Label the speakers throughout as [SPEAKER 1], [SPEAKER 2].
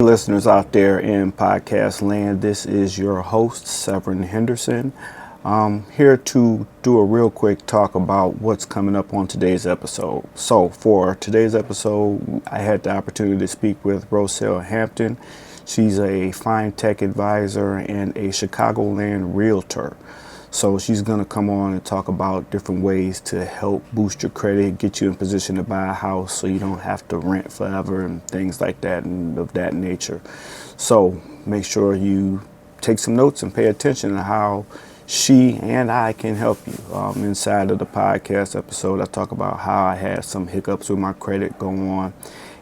[SPEAKER 1] listeners out there in podcast land. This is your host, Severin Henderson. Here to do a real quick talk about what's coming up on today's episode. So for today's episode, I had the opportunity to speak with Rocelle Hampton. She's a FinTech advisor and a Chicagoland realtor. So she's going to come on and talk about different ways to help boost your credit, get you in position to buy a house so you don't have to rent forever and things like that and of that nature. So make sure you take some notes and pay attention to how she and I can help you. Inside of the podcast episode, I talk about how I had some hiccups with my credit go on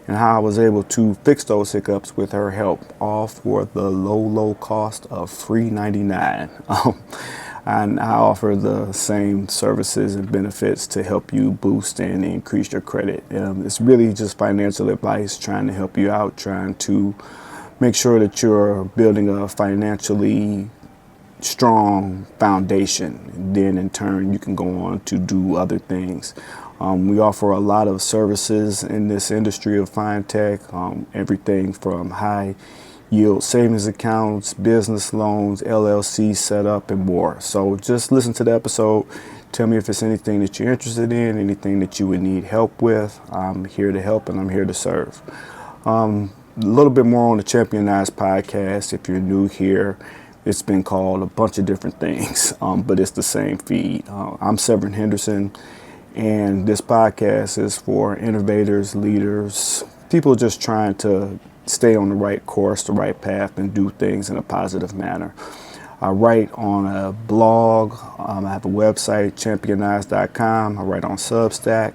[SPEAKER 1] and how I was able to fix those hiccups with her help, all for the low cost of free $99. And I offer the same services and benefits to help you boost and increase your credit. It's really just financial advice, trying to help you out, trying to make sure that you're building a financially strong foundation. And then in turn, you can go on to do other things. We offer a lot of services in this industry of FinTech, everything from high yield savings accounts, business loans, LLC setup, and more. So just listen to the episode. Tell me if it's anything that you're interested in, anything that you would need help with. I'm here to help and I'm here to serve. A little bit more on the Championized podcast. If you're new here, it's been called a bunch of different things, but it's the same feed. I'm Severin Henderson, and this podcast is for innovators, leaders, people just trying to stay on the right course, the right path, and do things in a positive manner. I write on a blog. I have a website, championized.com. I write on Substack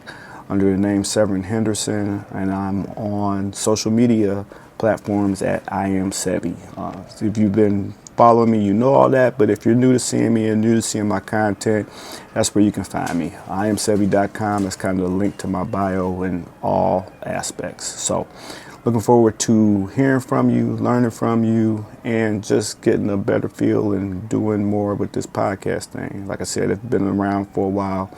[SPEAKER 1] under the name Severin Henderson, and I'm on social media platforms at I am Sevi. If you've been following me, you know all that, but if you're new to seeing me and new to seeing my content, that's where you can find me. IamSevi.com. That's kind of the link to my bio in all aspects. So looking forward to hearing from you, learning from you, and just getting a better feel and doing more with this podcast thing. Like I said, it's been around for a while,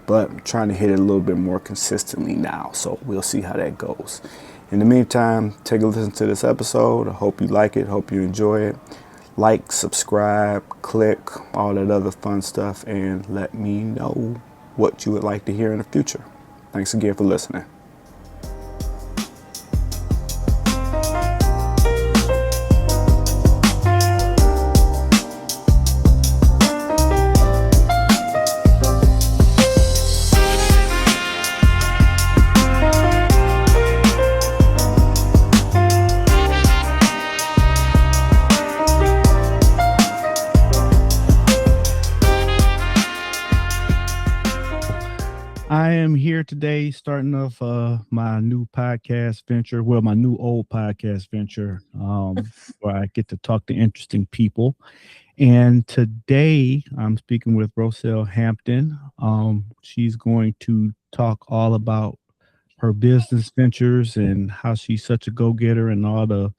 [SPEAKER 1] but I'm trying to hit it a little bit more consistently now. So we'll see how that goes. In the meantime, take a listen to this episode. I hope you like it. Hope you enjoy it. Like, subscribe, click, all that other fun stuff, and let me know what you would like to hear in the future. Thanks again for listening.
[SPEAKER 2] I am here today starting off my new podcast venture, well, my new old podcast venture, where I get to talk to interesting people. And today I'm speaking with Rocelle Hampton. She's going to talk all about her business ventures and how she's such a go-getter and all the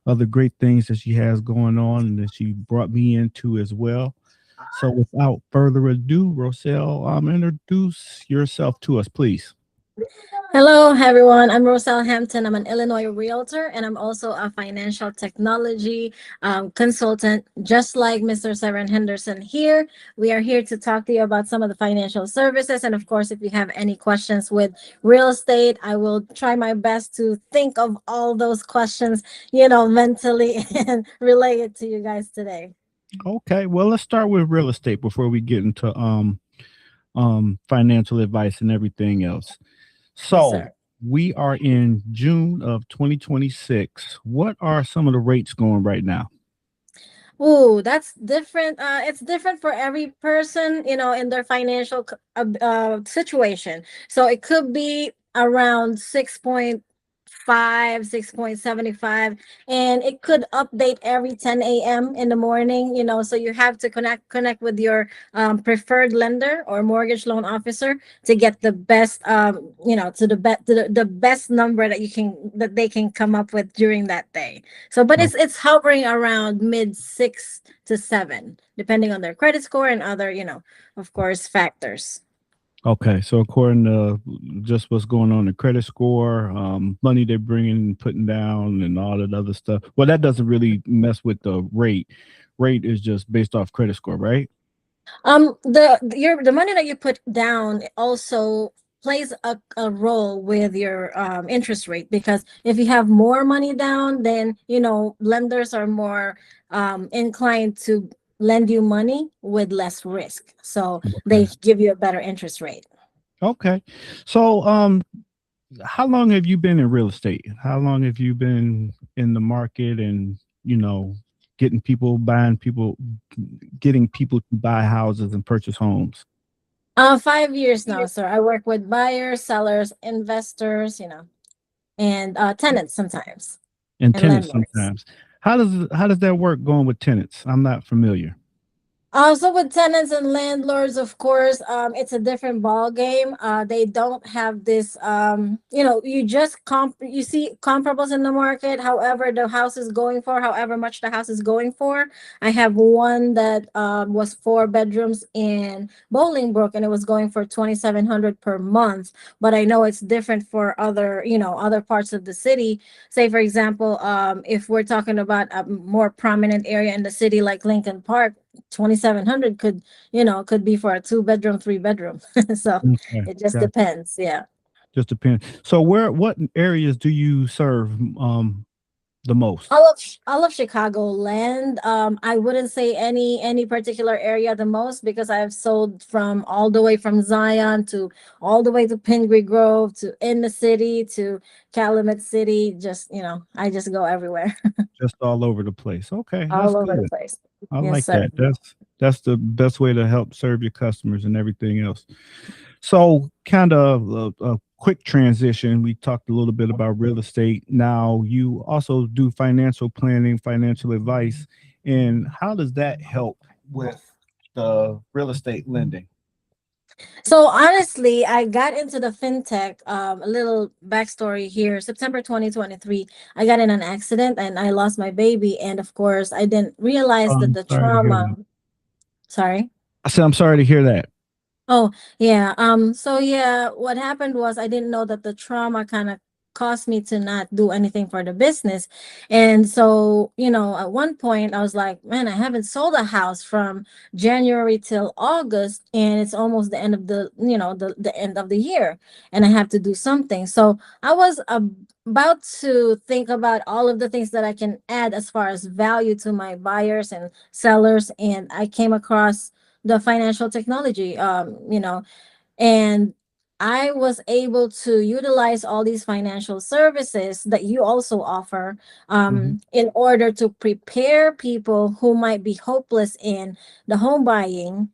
[SPEAKER 2] other great things that she has going on and that she brought me into as well. So without further ado, Rocelle, introduce yourself to us, please.
[SPEAKER 3] Hello, everyone. I'm Rocelle Hampton. I'm an Illinois realtor, and I'm also a financial technology consultant, just like Mr. Severin Henderson here. We are here to talk to you about some of the financial services. And of course, if you have any questions with real estate, I will try my best to think of all those questions, mentally and relay it to you guys today.
[SPEAKER 2] Okay, well, let's start with real estate before we get into financial advice and everything else. So
[SPEAKER 3] Yes,
[SPEAKER 2] we are in June of 2026. What are some of the rates going right now?
[SPEAKER 3] Oh, that's different. It's different for every person, in their financial situation. So it could be around 6.5, 6.75, and it could update every 10 a.m. in the morning, so you have to connect with your preferred lender or mortgage loan officer to get the best, to the best number that they can come up with during that day. So, but it's hovering around mid 6 to 7, depending on their credit score and other, of course, factors.
[SPEAKER 2] Okay, so according to just what's going on in credit score, money they're bringing, putting down, and all that other stuff. Well, that doesn't really mess with the rate. Rate is just based off credit score, right?
[SPEAKER 3] The money that you put down also plays a role with your interest rate, because if you have more money down, then lenders are more inclined to lend you money with less risk, so they
[SPEAKER 2] Okay.
[SPEAKER 3] give you a better interest rate.
[SPEAKER 2] Okay. So, how long have you been in real estate? How long have you been in the market and, getting people buying people, getting people to buy houses and purchase homes?
[SPEAKER 3] 5 years now, sir. I work with buyers, sellers, investors, and tenants sometimes,
[SPEAKER 2] And
[SPEAKER 3] and
[SPEAKER 2] tenants
[SPEAKER 3] landlords.
[SPEAKER 2] sometimes. How does that work going with tenants? I'm not familiar.
[SPEAKER 3] Also with tenants and landlords, of course, it's a different ball game. They don't have this, you see comparables in the market. However, the house is going for, however much the house is going for. I have one that was 4 bedrooms in Bolingbrook, and it was going for 2,700 per month. But I know it's different for other parts of the city. Say, for example, if we're talking about a more prominent area in the city like Lincoln Park, 2,700 could be for a 2 bedroom, 3 bedroom. So
[SPEAKER 2] Okay.
[SPEAKER 3] it just
[SPEAKER 2] Got
[SPEAKER 3] depends. Yeah.
[SPEAKER 2] Just depends. So what areas do you serve the most?
[SPEAKER 3] All of Chicagoland. I wouldn't say any particular area the most, because I've sold from all the way from Zion to all the way to Pingree Grove to in the city to Calumet City. Just I just go everywhere.
[SPEAKER 2] Just all over the place. Okay, that's
[SPEAKER 3] All over the
[SPEAKER 2] good.
[SPEAKER 3] place.
[SPEAKER 2] I
[SPEAKER 3] Yes,
[SPEAKER 2] like
[SPEAKER 3] sir.
[SPEAKER 2] that. That's the best way to help serve your customers and everything else. So, kind of a quick transition. We talked a little bit about real estate. Now, you also do financial planning, financial advice, and how does that help with the real estate lending?
[SPEAKER 3] So honestly, I got into the FinTech. A little backstory here. September 2023, I got in an accident and I lost my baby. And of course, I didn't realize that
[SPEAKER 2] I'm
[SPEAKER 3] the
[SPEAKER 2] sorry to hear
[SPEAKER 3] trauma.
[SPEAKER 2] that.
[SPEAKER 3] Sorry.
[SPEAKER 2] I said I'm sorry to hear that.
[SPEAKER 3] Oh, yeah. So yeah, what happened was I didn't know that the trauma kind of caused me to not do anything for the business. And so, at one point I was like, man, I haven't sold a house from January till August, and it's almost the end of the end of the year, and I have to do something. So I was about to think about all of the things that I can add as far as value to my buyers and sellers, and I came across the financial technology, and I was able to utilize all these financial services that you also offer,
[SPEAKER 2] Mhm.
[SPEAKER 3] in order to prepare people who might be hopeless in the home buying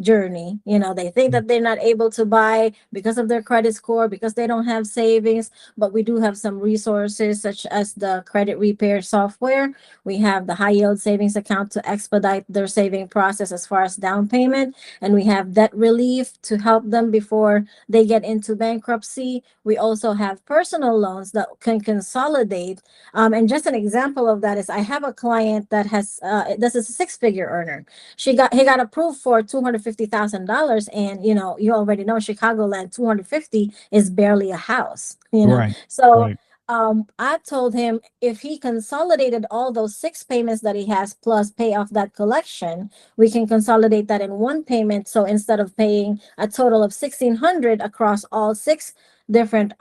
[SPEAKER 3] journey. They think that they're not able to buy because of their credit score, because they don't have savings, but we do have some resources such as the credit repair software. We have the high yield savings account to expedite their saving process as far as down payment, and we have debt relief to help them before they get into bankruptcy. We also have personal loans that can consolidate. And just an example of that is I have a client that has this is a six-figure earner. He got approved for $250,000, and you already know Chicagoland 250 is barely a house.
[SPEAKER 2] Right.
[SPEAKER 3] So
[SPEAKER 2] Right.
[SPEAKER 3] I told him if he consolidated all those six payments that he has plus pay off that collection, we can consolidate that in one payment. So instead of paying a total of 1,600 across all six different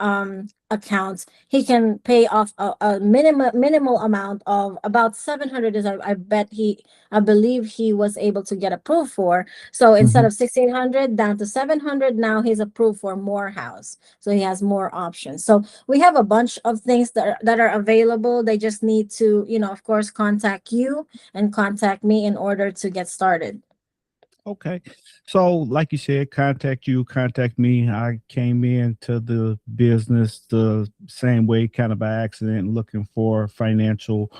[SPEAKER 3] accounts, he can pay off a minimal amount of about 700. Is I believe he was able to get approved for. So instead
[SPEAKER 2] Mhm.
[SPEAKER 3] of 1,600 down to 700, now he's approved for more house. So he has more options. So we have a bunch of things that are available. They just need to, of course, contact you and contact me in order to get started.
[SPEAKER 2] Okay. So, like you said, contact me. I came into the business the same way, kind of by accident, looking for financial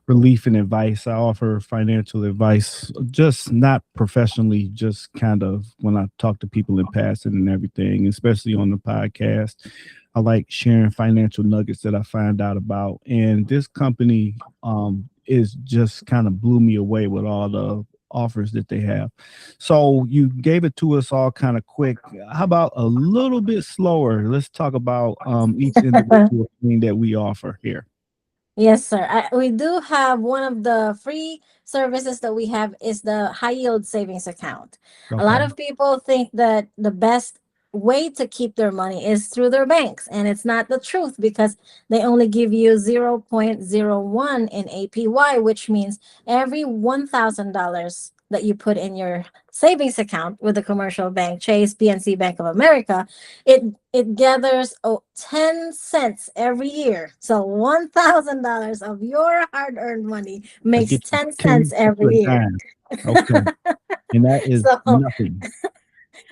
[SPEAKER 2] relief and advice. I offer financial advice, just not professionally, just kind of when I talk to people in passing and everything, especially on the podcast. I like sharing financial nuggets that I find out about. And this company is just kind of blew me away with offers that they have. So you gave it to us all kind of quick. How about a little bit slower? Let's talk about each individual thing that we offer here.
[SPEAKER 3] Yes, sir. We do have one of the free services that we have is the high yield savings account. A lot
[SPEAKER 2] Okay.
[SPEAKER 3] of people think that the best way to keep their money is through their banks, and it's not the truth because they only give you 0.01 in APY, which means every $1,000 that you put in your savings account with the commercial bank, Chase, PNC, Bank of America, it it gathers 10 cents every year. So $1,000 of your hard-earned money
[SPEAKER 2] I
[SPEAKER 3] makes
[SPEAKER 2] get you
[SPEAKER 3] 10 cents
[SPEAKER 2] 10 to
[SPEAKER 3] every
[SPEAKER 2] a
[SPEAKER 3] year.
[SPEAKER 2] dime. Okay. And that is
[SPEAKER 3] So
[SPEAKER 2] nothing.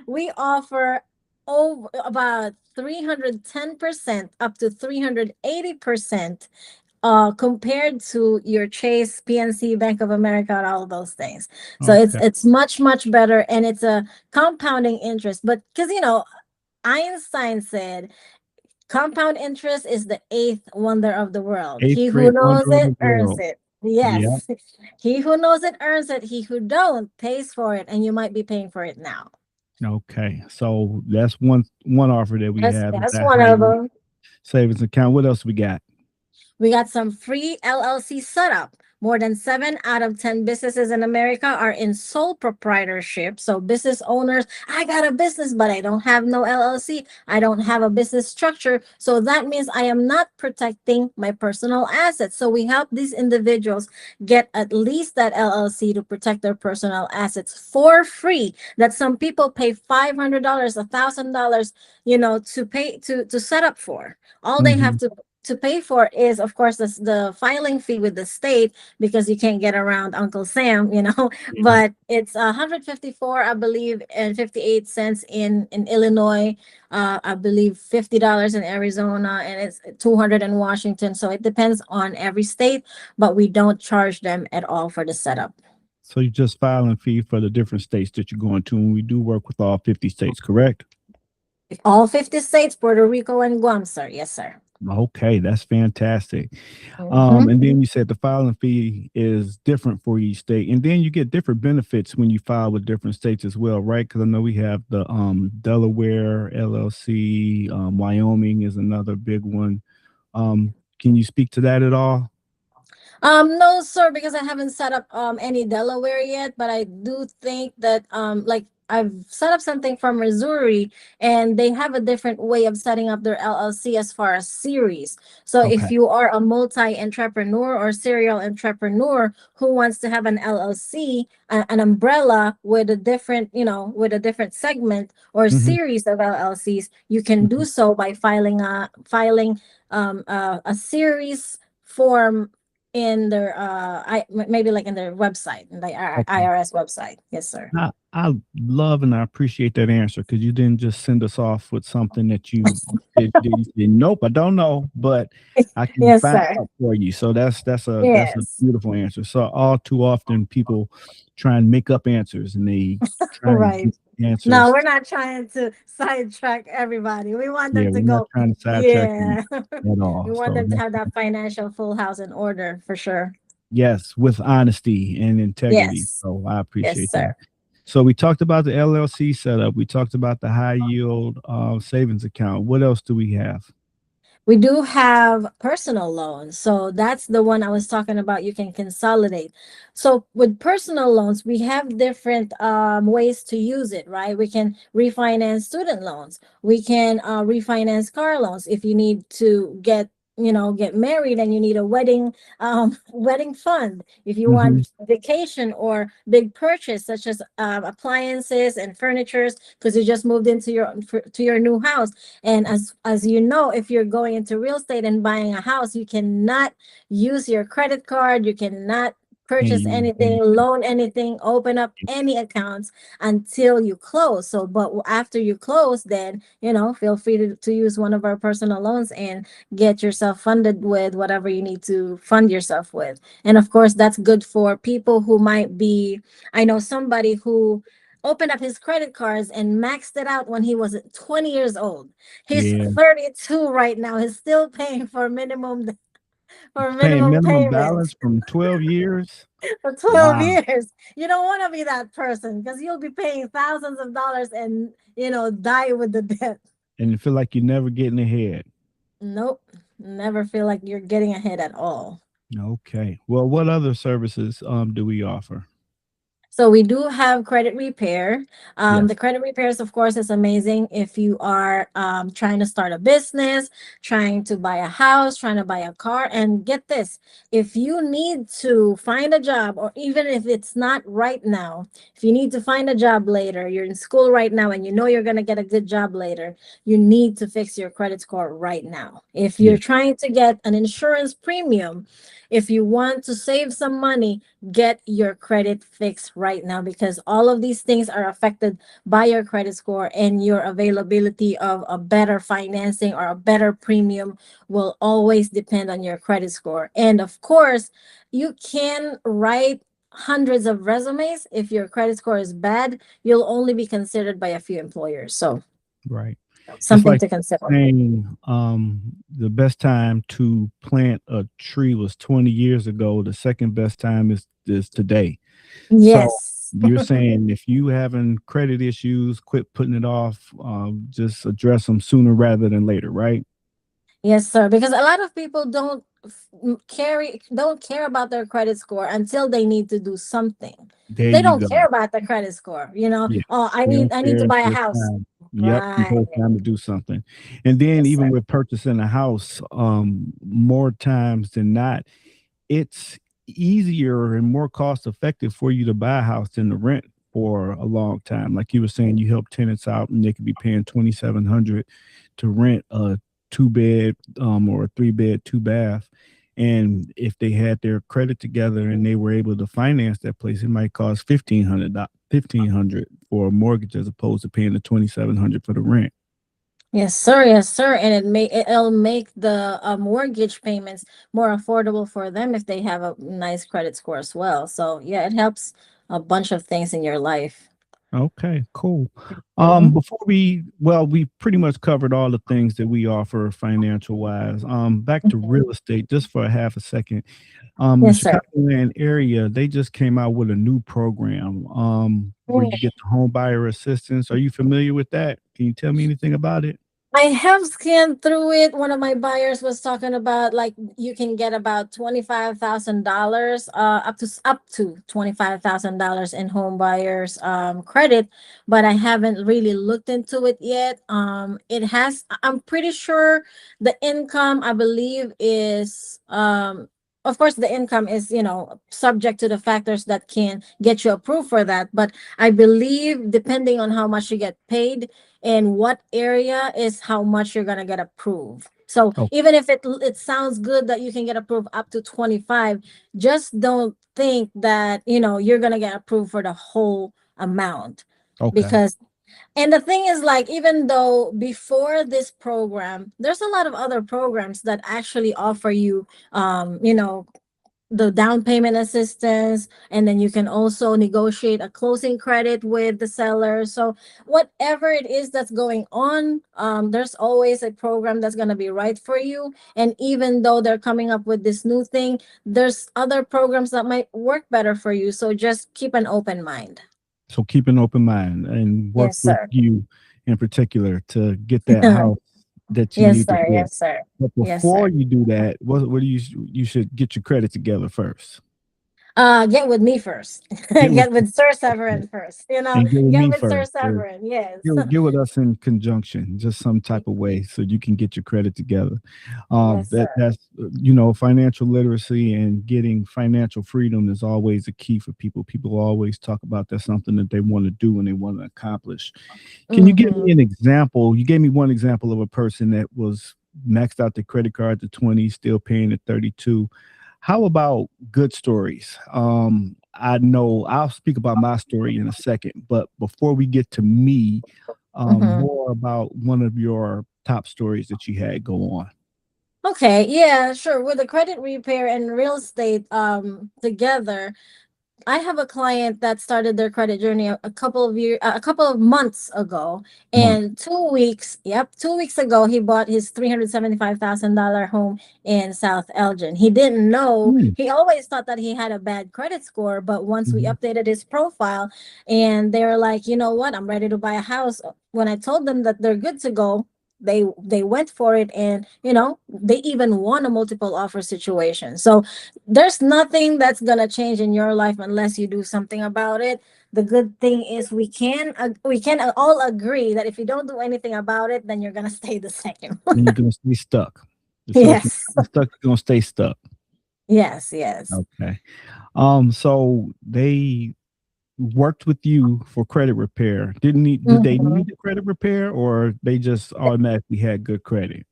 [SPEAKER 3] we offer over about 310% up to 380% compared to your Chase, PNC, Bank of America, and all of those things. So
[SPEAKER 2] Okay.
[SPEAKER 3] it's much better, and it's a compounding interest. But because Einstein said compound interest is the eighth wonder of the world.
[SPEAKER 2] Eighth
[SPEAKER 3] He who
[SPEAKER 2] grade
[SPEAKER 3] knows
[SPEAKER 2] wonder of
[SPEAKER 3] it
[SPEAKER 2] the
[SPEAKER 3] earns
[SPEAKER 2] world.
[SPEAKER 3] it.
[SPEAKER 2] Yeah.
[SPEAKER 3] Yes. He who knows it earns it. He who don't pays for it, and you might be paying for it now.
[SPEAKER 2] Okay. So that's one offer that we
[SPEAKER 3] That's
[SPEAKER 2] have is
[SPEAKER 3] that's
[SPEAKER 2] that
[SPEAKER 3] one
[SPEAKER 2] high
[SPEAKER 3] of
[SPEAKER 2] yield
[SPEAKER 3] them.
[SPEAKER 2] savings account. What else we got?
[SPEAKER 3] We got some free LLC setup. More than 7 out of 10 businesses in America are in sole proprietorship. So, business owners, I got a business, but I don't have no LLC. I don't have a business structure. So, that means I am not protecting my personal assets. So, we help these individuals get at least that LLC to protect their personal assets for free. That some people pay $500, $1,000, to pay to set up for. All they have
[SPEAKER 2] Hmm.
[SPEAKER 3] to pay for is, of course, the filing fee with the state because you can't get around Uncle Sam,
[SPEAKER 2] Yeah.
[SPEAKER 3] but it's 154, I believe, and 58 cents in Illinois. I believe $50 in Arizona, and it's 200 in Washington. So it depends on every state, but we don't charge them at all for the setup.
[SPEAKER 2] So you just filing fee for the different states that you're going to, and we do work with all 50 states, correct?
[SPEAKER 3] All 50 states, Puerto Rico and Guam, sir. Yes, sir.
[SPEAKER 2] Okay, that's fantastic.
[SPEAKER 3] Mhm.
[SPEAKER 2] And then you said the filing fee is different for each state, and then you get different benefits when you file with different states as well, right? Because I know we have the Delaware LLC, Wyoming is another big one. Can you speak to that at all?
[SPEAKER 3] No, sir, because I haven't set up any Delaware yet, but I do think that like I've set up something from Missouri, and they have a different way of setting up their LLC as far as series. So
[SPEAKER 2] Okay.
[SPEAKER 3] if you are a multi-entrepreneur or serial entrepreneur who wants to have an LLC, an umbrella with a different, with a different segment or
[SPEAKER 2] Hmm.
[SPEAKER 3] series of LLCs, you can do
[SPEAKER 2] Hmm.
[SPEAKER 3] so by filing a series form in their maybe like in their website, in the
[SPEAKER 2] Okay.
[SPEAKER 3] IRS website. Yes, sir.
[SPEAKER 2] I love and I appreciate that answer because you didn't just send us off with something that you said, nope, I don't know, but I can
[SPEAKER 3] Yes,
[SPEAKER 2] find
[SPEAKER 3] sir.
[SPEAKER 2] out for you. So that's a
[SPEAKER 3] Yes.
[SPEAKER 2] beautiful answer. So all too often people try and make up answers and they try and
[SPEAKER 3] Right.
[SPEAKER 2] get
[SPEAKER 3] No,
[SPEAKER 2] answers.
[SPEAKER 3] we're not trying to sidetrack everybody. We want
[SPEAKER 2] Yeah,
[SPEAKER 3] them to
[SPEAKER 2] we're not
[SPEAKER 3] go.
[SPEAKER 2] trying to sidetrack you
[SPEAKER 3] Yeah.
[SPEAKER 2] at all.
[SPEAKER 3] We want
[SPEAKER 2] So
[SPEAKER 3] them to have that financial full house in order for sure.
[SPEAKER 2] yes, with honesty and integrity.
[SPEAKER 3] Yes.
[SPEAKER 2] So I
[SPEAKER 3] Yes,
[SPEAKER 2] appreciate that.
[SPEAKER 3] sir.
[SPEAKER 2] So we talked about the LLC setup. We talked about the high yield savings account. What else do we have?
[SPEAKER 3] We do have personal loans. So that's the one I was talking about. You can consolidate. So with personal loans, we have different ways to use it, right? We can refinance student loans. We can refinance car loans if you need to get married and you need a wedding wedding fund. If you
[SPEAKER 2] Hmm.
[SPEAKER 3] want vacation or big purchase such as appliances and furnitures because you just moved into your new house, and as you know, if you're going into real estate and buying a house, you cannot use your credit card. You cannot
[SPEAKER 2] Can't
[SPEAKER 3] purchase
[SPEAKER 2] use
[SPEAKER 3] anything,
[SPEAKER 2] anything.
[SPEAKER 3] loan anything, open up any accounts until you close. So, but after you close, then feel free to use one of our personal loans and get yourself funded with whatever you need to fund yourself with. And of course, that's good for people who might be. I know somebody who opened up his credit cards and maxed it out when he was 20 years old. He's
[SPEAKER 2] Yeah.
[SPEAKER 3] 32 right now. He's still paying for minimum for
[SPEAKER 2] Paying
[SPEAKER 3] minimum
[SPEAKER 2] minimum
[SPEAKER 3] payments
[SPEAKER 2] balance from 12 years.
[SPEAKER 3] for 12
[SPEAKER 2] Wow.
[SPEAKER 3] years. You don't want to be that person because you'll be paying thousands of dollars and, die with the debt.
[SPEAKER 2] And you feel like you're never getting ahead.
[SPEAKER 3] Nope. Never feel like you're getting ahead at all.
[SPEAKER 2] Okay. Well, what other services do we offer?
[SPEAKER 3] So we do have credit repair.
[SPEAKER 2] Yes.
[SPEAKER 3] The credit repairs, of course, is amazing if you are trying to start a business, trying to buy a house, trying to buy a car. And get this, if you need to find a job, or even if it's not right now, if you need to find a job later, you're in school right now and you know you're going to get a good job later, you need to fix your credit score right now. If you're
[SPEAKER 2] Yes.
[SPEAKER 3] trying to get an insurance premium, if you want to save some money, get your credit fixed right now, because all of these things are affected by your credit score, and your availability of a better financing or a better premium will always depend on your credit score. And of course, you can write hundreds of resumes. If your credit score is bad, you'll only be considered by a few employers. So
[SPEAKER 2] Right. It's
[SPEAKER 3] something
[SPEAKER 2] like
[SPEAKER 3] to consider.
[SPEAKER 2] saying the best time to plant a tree was 20 years ago. The second best time is today. So
[SPEAKER 3] Yes.
[SPEAKER 2] you're saying if you having credit issues, quit putting it off. Just address them sooner rather than later, right?
[SPEAKER 3] Yes, sir. Because a lot of people don't care about their credit score until they need to do something.
[SPEAKER 2] There
[SPEAKER 3] They
[SPEAKER 2] you
[SPEAKER 3] don't
[SPEAKER 2] go.
[SPEAKER 3] care about the credit score.
[SPEAKER 2] Yeah.
[SPEAKER 3] Oh, I
[SPEAKER 2] They
[SPEAKER 3] need
[SPEAKER 2] don't
[SPEAKER 3] I need
[SPEAKER 2] care
[SPEAKER 3] to buy a
[SPEAKER 2] until it's
[SPEAKER 3] house.
[SPEAKER 2] time. Yep, until
[SPEAKER 3] Right.
[SPEAKER 2] it's time to do something. And then
[SPEAKER 3] Yes,
[SPEAKER 2] even
[SPEAKER 3] sir.
[SPEAKER 2] with purchasing a house, more times than not, it's easier and more cost effective for you to buy a house than to rent for a long time. Like you were saying, you help tenants out and they could be paying 2,700 to rent a 2 bed or a 3 bed 2 bath. And if they had their credit together and they were able to finance that place, it might cost 1,500 for a mortgage as opposed to paying the 2,700 for the rent.
[SPEAKER 3] Yes, sir. Yes, sir. And it'll make the mortgage payments more affordable for them if they have a nice credit score as well. So yeah, it helps a bunch of things in your life.
[SPEAKER 2] Okay, cool.
[SPEAKER 3] Mhm.
[SPEAKER 2] We pretty much covered all the things that we offer financial wise. Back to
[SPEAKER 3] Mhm.
[SPEAKER 2] real estate, just for a half a second. The
[SPEAKER 3] Yes, sir.
[SPEAKER 2] Chicagoland area, they just came out with a new program, where you get the home buyer assistance. Are you familiar with that? Can you tell me anything about it?
[SPEAKER 3] I have scanned through it. One of my buyers was talking about like you can get about $25,000, up to $25,000 in home buyers credit, but I haven't really looked into it yet. I'm pretty sure the income, I believe, is of course the income is subject to the factors that can get you approved for that, but I believe depending on how much you get paid and what area is how much you're gonna get approved. So
[SPEAKER 2] Oh,
[SPEAKER 3] even if it sounds good that you can get approved up to 25, just don't think that you're gonna get approved for the whole amount.
[SPEAKER 2] okay.
[SPEAKER 3] Because and the thing is, like, even though before this program, there's a lot of other programs that actually offer you the down payment assistance, and then you can also negotiate a closing credit with the seller. So whatever it is that's going on, there's always a program that's going to be right for you. And even though they're coming up with this new thing, there's other programs that might work better for you, so just keep an open mind.
[SPEAKER 2] So keep an open mind and work
[SPEAKER 3] Yes,
[SPEAKER 2] with
[SPEAKER 3] sir.
[SPEAKER 2] you in particular to get that house that you
[SPEAKER 3] Yes,
[SPEAKER 2] need to
[SPEAKER 3] sir.
[SPEAKER 2] get.
[SPEAKER 3] Yes, sir.
[SPEAKER 2] But
[SPEAKER 3] Yes, sir.
[SPEAKER 2] before you do that, what do you should get your credit together first.
[SPEAKER 3] Get with me first.
[SPEAKER 2] Get with
[SPEAKER 3] Get with Sir Severin first.
[SPEAKER 2] and get with
[SPEAKER 3] Get
[SPEAKER 2] me
[SPEAKER 3] with Sir
[SPEAKER 2] first.
[SPEAKER 3] Severin. Yes.
[SPEAKER 2] Get with us in conjunction, just some type of way, so you can get your credit together.
[SPEAKER 3] Yes, sir.
[SPEAKER 2] That's financial literacy and getting financial freedom is always a key for people. People always talk about that's something that they want to do and they want to accomplish. Can you give
[SPEAKER 3] Mm-hmm.
[SPEAKER 2] me an example? You gave me one example of a person that was maxed out the credit card to 20, still paying at 32. How about good stories? I know I'll speak about my story in a second, but before we get to me,
[SPEAKER 3] Mm-hmm.
[SPEAKER 2] more about one of your top stories that you had go on.
[SPEAKER 3] Okay, yeah, sure. With the credit repair and real estate together, I have a client that started their credit journey a couple of a couple of months ago,
[SPEAKER 2] Month.
[SPEAKER 3] and 2 weeks, yep, 2 weeks ago, he bought his $375,000 home in South Elgin. He didn't know.
[SPEAKER 2] Mm.
[SPEAKER 3] He always thought that he had a bad credit score, but once we
[SPEAKER 2] Mhm.
[SPEAKER 3] updated his profile, and they were like, you know what, I'm ready to buy a house. When I told them that they're good to go, they went for it, and they even won a multiple offer situation. So there's nothing that's gonna change in your life unless you do something about it. The good thing is we can all agree that if you don't do anything about it, then you're gonna stay the same.
[SPEAKER 2] And you're gonna stay stuck. So if
[SPEAKER 3] Yes.
[SPEAKER 2] you're stuck, you're gonna stay stuck.
[SPEAKER 3] Yes, yes.
[SPEAKER 2] Okay. So they worked with you for credit repair. Did they need
[SPEAKER 3] Mhm.
[SPEAKER 2] the credit repair, or they just automatically had good credit?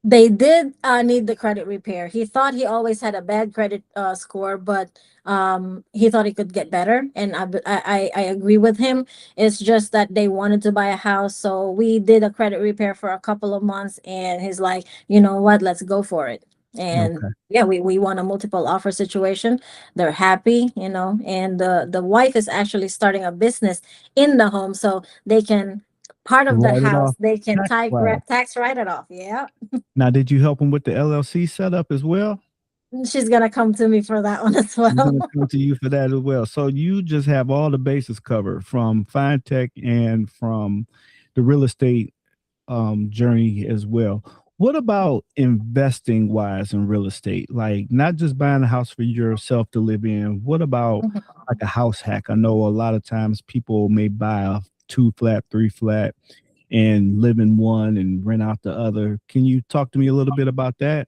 [SPEAKER 3] They did need the credit repair. He thought he always had a bad credit score, but he thought he could get better, and I agree with him. It's just that they wanted to buy a house, so we did a credit repair for a couple of months, and he's like, you know what, let's go for it. And
[SPEAKER 2] Okay.
[SPEAKER 3] yeah, we won a multiple offer situation. They're happy, and the wife is actually starting a business in the home, so they can part of the
[SPEAKER 2] Write it
[SPEAKER 3] house
[SPEAKER 2] off
[SPEAKER 3] they can
[SPEAKER 2] tax wise.
[SPEAKER 3] tax write it off. Yeah.
[SPEAKER 2] Now, did you help them with the LLC setup as well?
[SPEAKER 3] She's gonna come to me for that one as
[SPEAKER 2] We're
[SPEAKER 3] well.
[SPEAKER 2] gonna come to you for that as well. So you just have all the bases covered from FinTech and from the real estate journey as well. What about investing wise in real estate? Like not just buying a house for yourself to live in. What about like a house hack? I know a lot of times people may buy a two flat, three flat and live in one and rent out the other. Can you talk to me a little bit about that?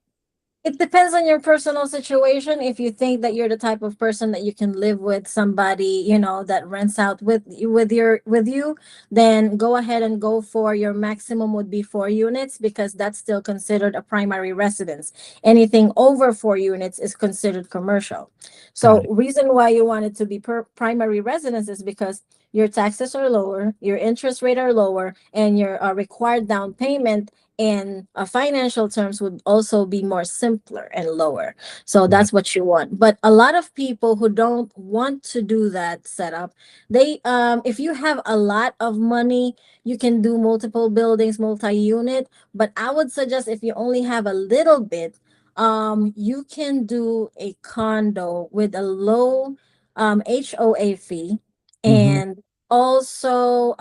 [SPEAKER 3] It depends on your personal situation. If you think that you're the type of person that you can live with somebody, that rents out with you, then go ahead and go for your maximum would be 4 units, because that's still considered a primary residence. Anything over 4 units is considered commercial.
[SPEAKER 2] Got
[SPEAKER 3] So
[SPEAKER 2] it.
[SPEAKER 3] reason why you want it to be primary residence is because your taxes are lower, your interest rate are lower, and your required down payment and financial terms would also be more simpler and lower. So
[SPEAKER 2] Right.
[SPEAKER 3] that's what you want. But a lot of people who don't want to do that setup, they if you have a lot of money, you can do multiple buildings, multi-unit. But I would suggest, if you only have a little bit, you can do a condo with a low HOA fee,
[SPEAKER 2] Hmm.
[SPEAKER 3] and also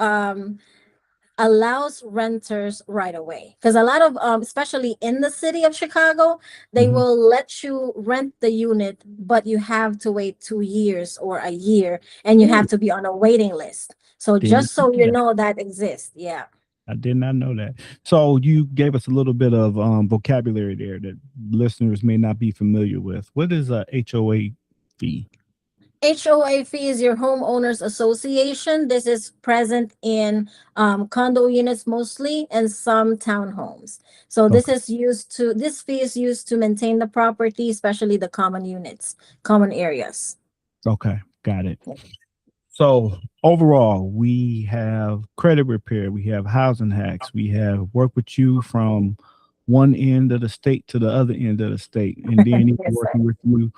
[SPEAKER 3] allows renters right away, because a lot of especially in the city of Chicago, they
[SPEAKER 2] Hmm.
[SPEAKER 3] will let you rent the unit, but you have to wait 2 years or a year, and you have
[SPEAKER 2] Oh,
[SPEAKER 3] to be on a waiting list. So
[SPEAKER 2] didn't
[SPEAKER 3] just so
[SPEAKER 2] know
[SPEAKER 3] you
[SPEAKER 2] that.
[SPEAKER 3] know, that exists. Yeah.
[SPEAKER 2] I did not know that. So you gave us a little bit of vocabulary there that listeners may not be familiar with. What is a HOA fee?
[SPEAKER 3] HOA fee is your homeowners association. This is present in condo units mostly, and some townhomes. So
[SPEAKER 2] Okay.
[SPEAKER 3] this fee is used to maintain the property, especially the common units, common areas.
[SPEAKER 2] Okay. Got it. So overall, we have credit repair, we have housing hacks, we have work with you from one end of the state to the other end of the state, and then even
[SPEAKER 3] Yes, sir.
[SPEAKER 2] working with you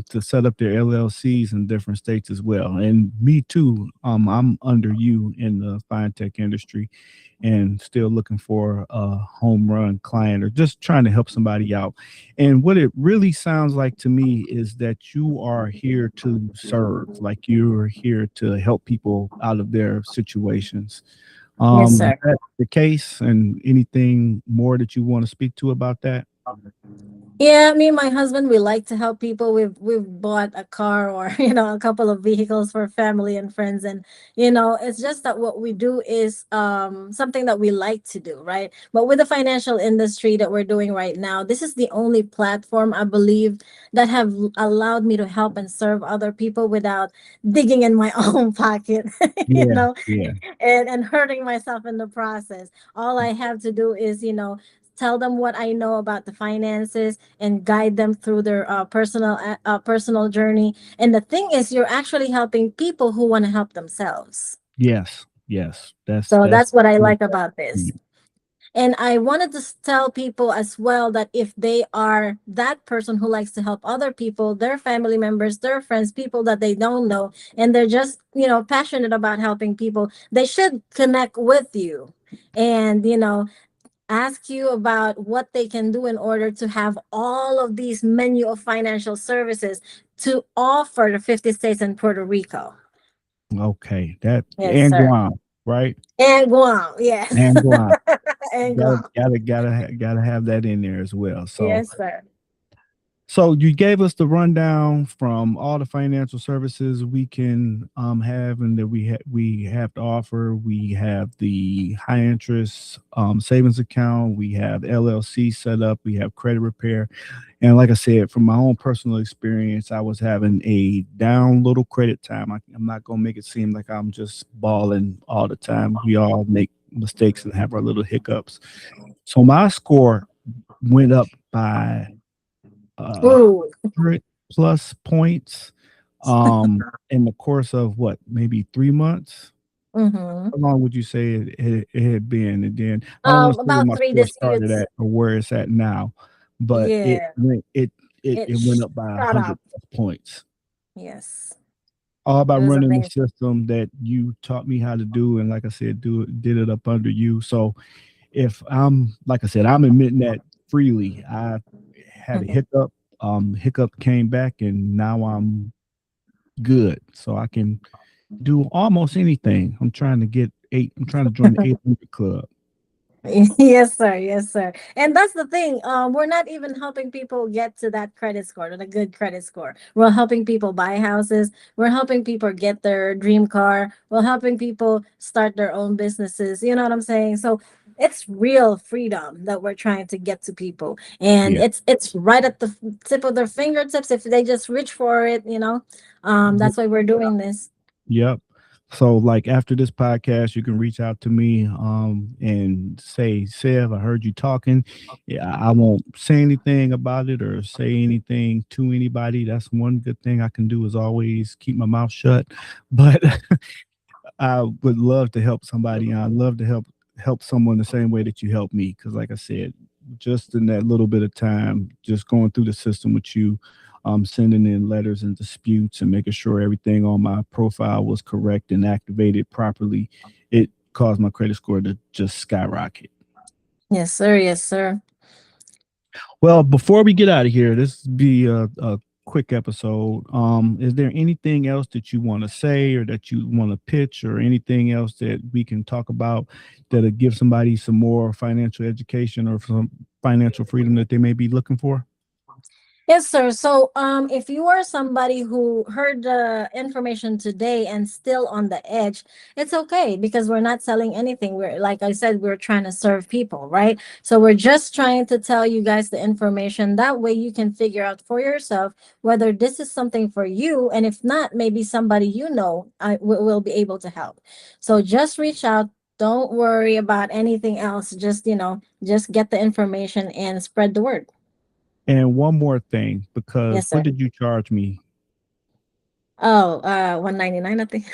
[SPEAKER 2] to set up their LLCs in different states as well. And me too. I'm under you in the fintech industry, and still looking for a home run client or just trying to help somebody out. And what it really sounds like to me is that you are here to serve, like you're here to help people out of their situations.
[SPEAKER 3] Yes,
[SPEAKER 2] Is
[SPEAKER 3] sir.
[SPEAKER 2] that the case? And anything more that you want to speak to about that?
[SPEAKER 3] Yeah, me and my husband, we like to help people. We've bought a car, or a couple of vehicles for family and friends, and it's just that what we do is something that we like to do, right? But with the financial industry that we're doing right now, this is the only platform, I believe, that have allowed me to help and serve other people without digging in my own pocket, you
[SPEAKER 2] Yeah,
[SPEAKER 3] know,
[SPEAKER 2] yeah,
[SPEAKER 3] and hurting myself in the process. All I have to do is, tell them what I know about the finances and guide them through their personal journey. And the thing is, you're actually helping people who want to help themselves.
[SPEAKER 2] yes, yes. That's
[SPEAKER 3] So
[SPEAKER 2] that's
[SPEAKER 3] that's what I
[SPEAKER 2] good.
[SPEAKER 3] like about this. And I wanted to tell people as well that if they are that person who likes to help other people, their family members, their friends, people that they don't know, and they're just, passionate about helping people, they should connect with you and, ask you about what they can do in order to have all of these menu of financial services to offer the 50 states and Puerto Rico.
[SPEAKER 2] Okay, that
[SPEAKER 3] Yes,
[SPEAKER 2] and
[SPEAKER 3] sir.
[SPEAKER 2] Guam, right?
[SPEAKER 3] And Guam, yes.
[SPEAKER 2] And Guam.
[SPEAKER 3] And
[SPEAKER 2] Gotta
[SPEAKER 3] Guam.
[SPEAKER 2] gotta gotta gotta have that in there as well. So
[SPEAKER 3] Yes, sir.
[SPEAKER 2] so you gave us the rundown from all the financial services we can have and that we have to offer. We have the high interest savings account. We have LLC set up. We have credit repair. And like I said, from my own personal experience, I was having a down little credit time. I'm not gonna make it seem like I'm just balling all the time. We all make mistakes and have our little hiccups. So my score went up by 100 plus points in the course of what, maybe 3 months.
[SPEAKER 3] Mm-hmm.
[SPEAKER 2] How long would you say it had been? And then I don't want to say where
[SPEAKER 3] About
[SPEAKER 2] my
[SPEAKER 3] three
[SPEAKER 2] score started
[SPEAKER 3] disputes.
[SPEAKER 2] at or where it's at now, but
[SPEAKER 3] Yeah,
[SPEAKER 2] it
[SPEAKER 3] it
[SPEAKER 2] went up by
[SPEAKER 3] shot
[SPEAKER 2] 100
[SPEAKER 3] up.
[SPEAKER 2] plus points.
[SPEAKER 3] Yes,
[SPEAKER 2] All
[SPEAKER 3] it
[SPEAKER 2] by
[SPEAKER 3] was
[SPEAKER 2] running the
[SPEAKER 3] amazing.
[SPEAKER 2] system that you taught me how to do, and like I said, did it up under you. So if I'm, like I said, I'm admitting that freely. I had a
[SPEAKER 3] Mhm.
[SPEAKER 2] hiccup. Hiccup came back, and now I'm good. So I can do almost anything. I'm trying to get eight. I'm trying to join the 800 club.
[SPEAKER 3] Yes, sir. Yes, sir. And that's the thing. We're not even helping people get to that credit score, to the good credit score. We're helping people buy houses. We're helping people get their dream car. We're helping people start their own businesses. You know what I'm saying? So it's real freedom that we're trying to get to people, and
[SPEAKER 2] Yeah.
[SPEAKER 3] it's right at the tip of their fingertips if they just reach for it. That's why we're doing this.
[SPEAKER 2] Yep. So like after this podcast, you can reach out to me and say, Sev, I heard you talking. Yeah, I won't say anything about it or say anything to anybody. That's one good thing I can do is always keep my mouth shut. But I would love to help somebody. And I'd love to help someone the same way that you helped me. Because, like I said, just in that little bit of time, just going through the system with you, sending in letters and disputes and making sure everything on my profile was correct and activated properly, it caused my credit score to just skyrocket.
[SPEAKER 3] Yes, sir. Yes, sir.
[SPEAKER 2] Well, before we get out of here, this will be a quick episode. Is there anything else that you want to say or that you want to pitch or anything else that we can talk about that'll give somebody some more financial education or some financial freedom that they may be looking for?
[SPEAKER 3] Yes, sir. So, if you are somebody who heard the information today and still on the edge, it's okay because we're not selling anything. We're, like I said, we're trying to serve people, right? So we're just trying to tell you guys the information. That way you can figure out for yourself whether this is something for you, and if not, maybe somebody will be able to help. So just reach out. Don't worry about anything else. Just get the information and spread the word.
[SPEAKER 2] And one more thing, because
[SPEAKER 3] Yes,
[SPEAKER 2] what
[SPEAKER 3] sir.
[SPEAKER 2] did you charge me?
[SPEAKER 3] Oh, 199, I think.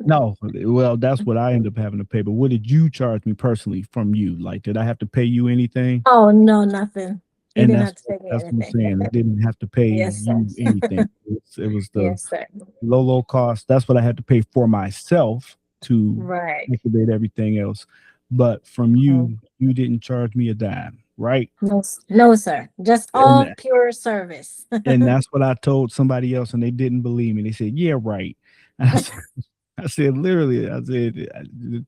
[SPEAKER 2] No, well, that's what I end up having to pay. But what did you charge me personally from you? Like, did I have to pay you anything?
[SPEAKER 3] Oh, no, nothing. You
[SPEAKER 2] And
[SPEAKER 3] didn't have to pay me
[SPEAKER 2] that's what I'm
[SPEAKER 3] anything.
[SPEAKER 2] saying. I didn't have to pay
[SPEAKER 3] Yes, sir.
[SPEAKER 2] you anything. It was the
[SPEAKER 3] Yes, sir.
[SPEAKER 2] low cost. That's what I had to pay for myself to
[SPEAKER 3] Right.
[SPEAKER 2] activate everything else. But from
[SPEAKER 3] Mhm.
[SPEAKER 2] you didn't charge me a dime, right?
[SPEAKER 3] No, no, sir. Just all
[SPEAKER 2] And
[SPEAKER 3] pure service.
[SPEAKER 2] and that's what I told somebody else, and they didn't believe me. They said, "Yeah, right." I said, literally, I said,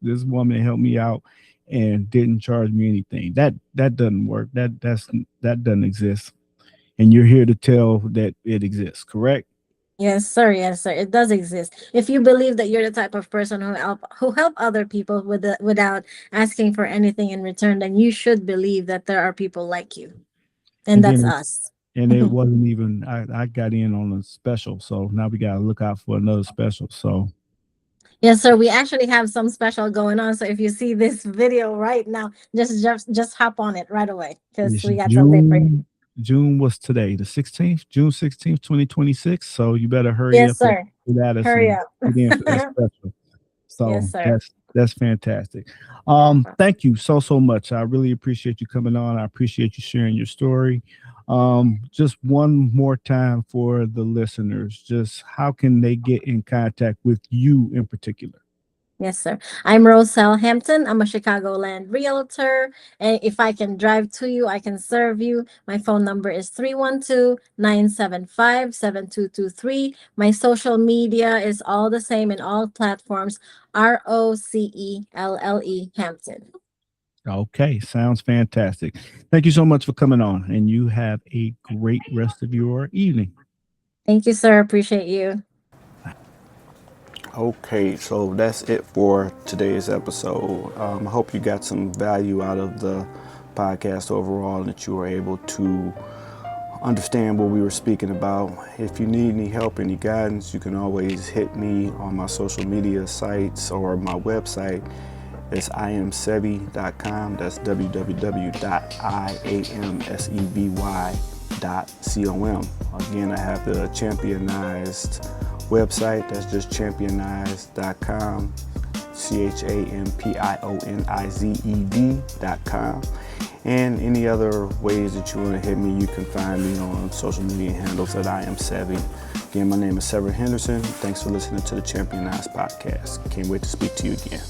[SPEAKER 2] this woman helped me out and didn't charge me anything. That doesn't work. That doesn't exist. And you're here to tell that it exists, correct?
[SPEAKER 3] Yes, sir. Yes, sir. It does exist. If you believe that you're the type of person who help other people without asking for anything in return, then you should believe that there are people like you, and
[SPEAKER 2] And
[SPEAKER 3] that's
[SPEAKER 2] then
[SPEAKER 3] us.
[SPEAKER 2] and it wasn't even I got in on a special. So now we gotta look out for another special. So
[SPEAKER 3] Yes, sir. We actually have some special going on. So if you see this video right now, just hop on it right away because
[SPEAKER 2] it's
[SPEAKER 3] we got something for you.
[SPEAKER 2] June was today, the 16th, June 16th, 2026. So you better hurry
[SPEAKER 3] Yes,
[SPEAKER 2] up and
[SPEAKER 3] sir.
[SPEAKER 2] get at us
[SPEAKER 3] Hurry
[SPEAKER 2] and
[SPEAKER 3] up.
[SPEAKER 2] get in for that special. So
[SPEAKER 3] Yes, sir.
[SPEAKER 2] that's fantastic. Thank you so much. I really appreciate you coming on. I appreciate you sharing your story. Just one more time for the listeners, just how can they get in contact with you in particular?
[SPEAKER 3] Yes, sir. I'm Rocelle Hampton. I'm a Chicagoland realtor. And if I can drive to you, I can serve you. My phone number is 312-975-7223. My social media is all the same in all platforms. Rocelle Hampton.
[SPEAKER 2] Okay, sounds fantastic. Thank you so much for coming on, and you have a great rest of your evening.
[SPEAKER 3] Thank you, sir. Appreciate you.
[SPEAKER 1] Okay, so that's it for today's episode. I hope you got some value out of the podcast overall and that you were able to understand what we were speaking about. If you need any help, any guidance, you can always hit me on my social media sites or my website. It's iamsevy.com. That's www.iamsevy.com. Again, I have the championized website. That's just championized.com. championized.com. And any other ways that you want to hit me, you can find me on social media handles at I Am Savvy. Again, my name is Severin Henderson. Thanks for listening to the Championized podcast. Can't wait to speak to you again.